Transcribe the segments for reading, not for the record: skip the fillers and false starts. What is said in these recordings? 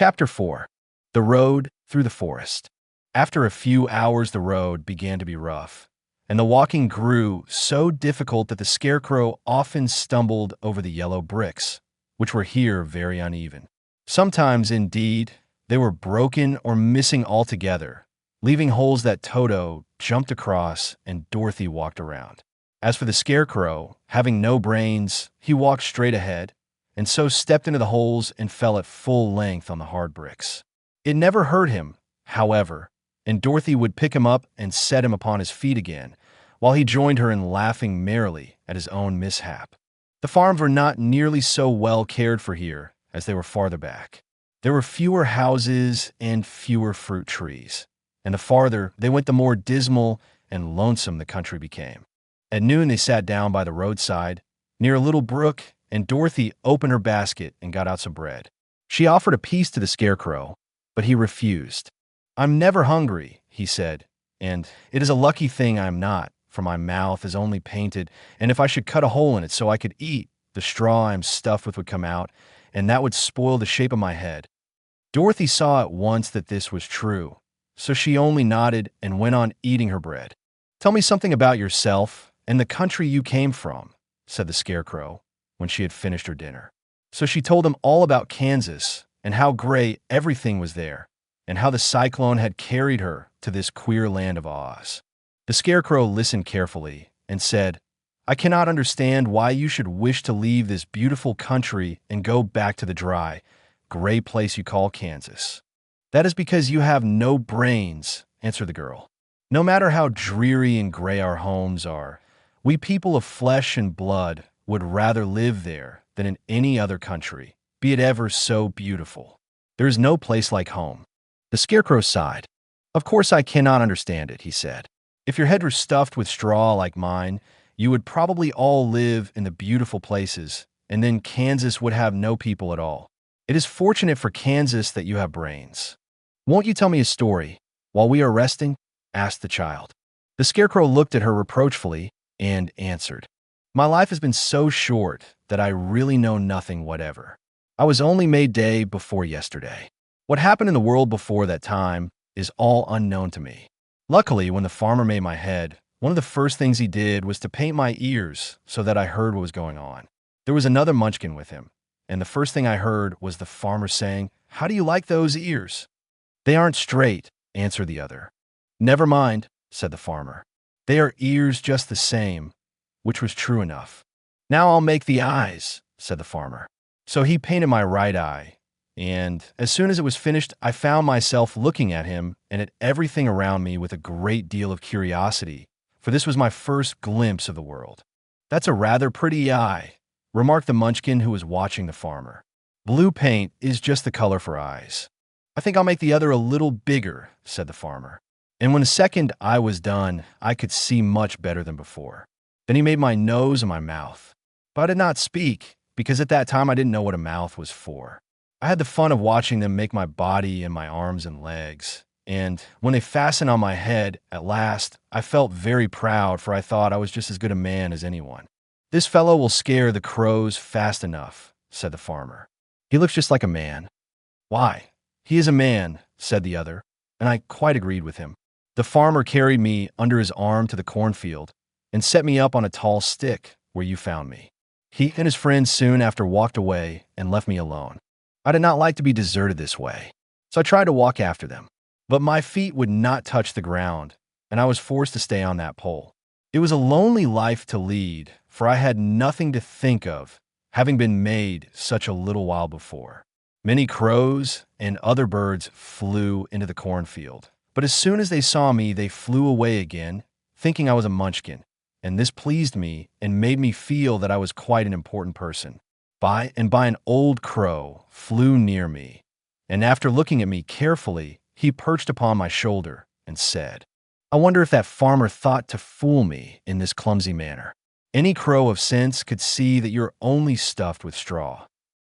Chapter 4. The Road Through the Forest. After a few hours, the road began to be rough, and the walking grew so difficult that the scarecrow often stumbled over the yellow bricks, which were here very uneven. Sometimes, indeed, they were broken or missing altogether, leaving holes that Toto jumped across and Dorothy walked around. As for the scarecrow, having no brains, he walked straight ahead, and so stepped into the holes and fell at full length on the hard bricks. It never hurt him, however, and Dorothy would pick him up and set him upon his feet again, while he joined her in laughing merrily at his own mishap. The farms were not nearly so well cared for here as they were farther back. There were fewer houses and fewer fruit trees, and the farther they went, the more dismal and lonesome the country became. At noon they sat down by the roadside, near a little brook, and Dorothy opened her basket and got out some bread. She offered a piece to the scarecrow, but he refused. "I'm never hungry," he said, "and it is a lucky thing I am not, for my mouth is only painted, and if I should cut a hole in it so I could eat, the straw I am stuffed with would come out, and that would spoil the shape of my head." Dorothy saw at once that this was true, so she only nodded and went on eating her bread. "Tell me something about yourself and the country you came from," said the scarecrow, when she had finished her dinner. So she told him all about Kansas and how gray everything was there, and how the cyclone had carried her to this queer land of Oz. The scarecrow listened carefully and said, "I cannot understand why you should wish to leave this beautiful country and go back to the dry, gray place you call Kansas." "That is because you have no brains," answered the girl. "No matter how dreary and gray our homes are, we people of flesh and blood would rather live there than in any other country, be it ever so beautiful. There is no place like home." The scarecrow sighed. "Of course I cannot understand it," he said. "If your head were stuffed with straw like mine, you would probably all live in the beautiful places, and then Kansas would have no people at all. It is fortunate for Kansas that you have brains." "Won't you tell me a story while we are resting?" asked the child. The scarecrow looked at her reproachfully and answered, "My life has been so short that I really know nothing whatever. I was only made day before yesterday. What happened in the world before that time is all unknown to me. Luckily, when the farmer made my head, one of the first things he did was to paint my ears so that I heard what was going on. There was another munchkin with him, and the first thing I heard was the farmer saying, 'How do you like those ears?' 'They aren't straight,' answered the other. 'Never mind,' said the farmer. 'They are ears just the same,' which was true enough. 'Now I'll make the eyes,' said the farmer. So he painted my right eye, and as soon as it was finished, I found myself looking at him and at everything around me with a great deal of curiosity, for this was my first glimpse of the world. 'That's a rather pretty eye,' remarked the munchkin who was watching the farmer. 'Blue paint is just the color for eyes.' 'I think I'll make the other a little bigger,' said the farmer. And when the second eye was done, I could see much better than before. Then he made my nose and my mouth. But I did not speak, because at that time I didn't know what a mouth was for. I had the fun of watching them make my body and my arms and legs. And when they fastened on my head, at last, I felt very proud, for I thought I was just as good a man as anyone. 'This fellow will scare the crows fast enough,' said the farmer. 'He looks just like a man.' 'Why, he is a man,' said the other, and I quite agreed with him. The farmer carried me under his arm to the cornfield and set me up on a tall stick where you found me. He and his friends soon after walked away and left me alone. I did not like to be deserted this way, so I tried to walk after them. But my feet would not touch the ground, and I was forced to stay on that pole. It was a lonely life to lead, for I had nothing to think of, having been made such a little while before. Many crows and other birds flew into the cornfield, but as soon as they saw me, they flew away again, thinking I was a munchkin, and this pleased me and made me feel that I was quite an important person. By and by an old crow flew near me, and after looking at me carefully, he perched upon my shoulder and said, 'I wonder if that farmer thought to fool me in this clumsy manner. Any crow of sense could see that you're only stuffed with straw.'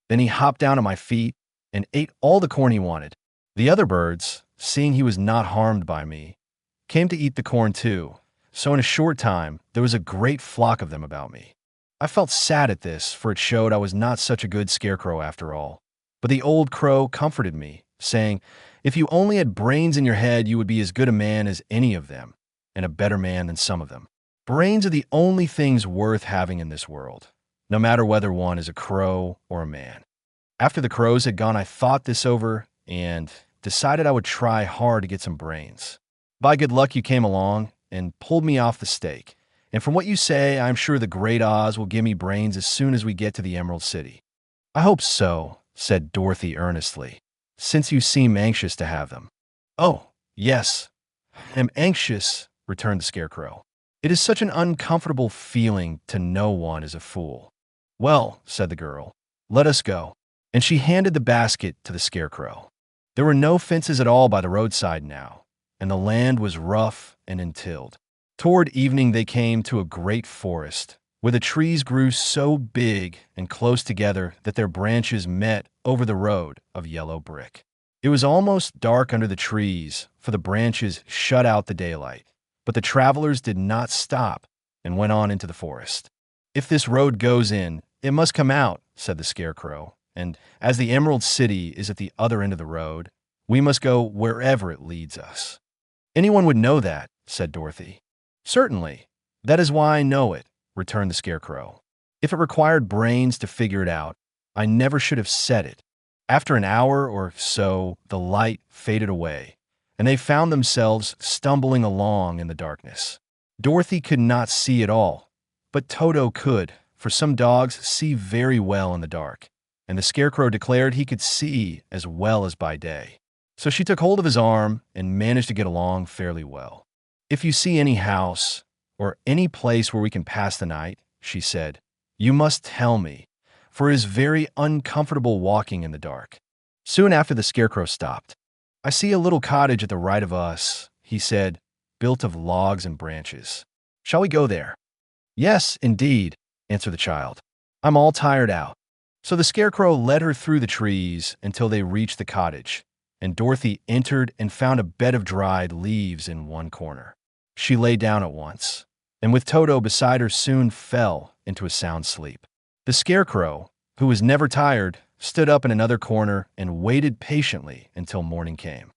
Then he hopped down at my feet and ate all the corn he wanted. The other birds, seeing he was not harmed by me, came to eat the corn too, so in a short time there was a great flock of them about me. I felt sad at this, for it showed I was not such a good scarecrow after all, But the old crow comforted me, saying, "If you only had brains in your head, you would be as good a man as any of them, and a better man than some of them. Brains are the only things worth having in this world, no matter whether one is a crow or a man." After the crows had gone, I thought this over and decided I would try hard to get some brains. By good luck, you came along and pulled me off the stake. And from what you say, I'm sure the great Oz will give me brains as soon as we get to the Emerald City. "I hope so," said Dorothy earnestly, "since you seem anxious to have them." "Oh, yes, I am anxious," returned the Scarecrow. "It is such an uncomfortable feeling to know one is a fool." "Well," said the girl, "let us go." And she handed the basket to the Scarecrow. There were no fences at all by the roadside now, and the land was rough and untilled. Toward evening they came to a great forest, where the trees grew so big and close together that their branches met over the road of yellow brick. It was almost dark under the trees, for the branches shut out the daylight. But the travelers did not stop and went on into the forest. "If this road goes in, it must come out," said the Scarecrow. "And as the Emerald City is at the other end of the road, we must go wherever it leads us." "Anyone would know that," said Dorothy. "Certainly. That is why I know it," returned the Scarecrow. "If it required brains to figure it out, I never should have said it." After an hour or so, the light faded away, and they found themselves stumbling along in the darkness. Dorothy could not see at all, but Toto could, for some dogs see very well in the dark, and the Scarecrow declared he could see as well as by day. So she took hold of his arm and managed to get along fairly well. "If you see any house or any place where we can pass the night," she said, "you must tell me, for it is very uncomfortable walking in the dark." Soon after, the Scarecrow stopped. "I see a little cottage at the right of us," he said, "built of logs and branches. Shall we go there?" "Yes, indeed," answered the child. "I'm all tired out." So the Scarecrow led her through the trees until they reached the cottage, and Dorothy entered and found a bed of dried leaves in one corner. She lay down at once, and with Toto beside her soon fell into a sound sleep. The Scarecrow, who was never tired, stood up in another corner and waited patiently until morning came.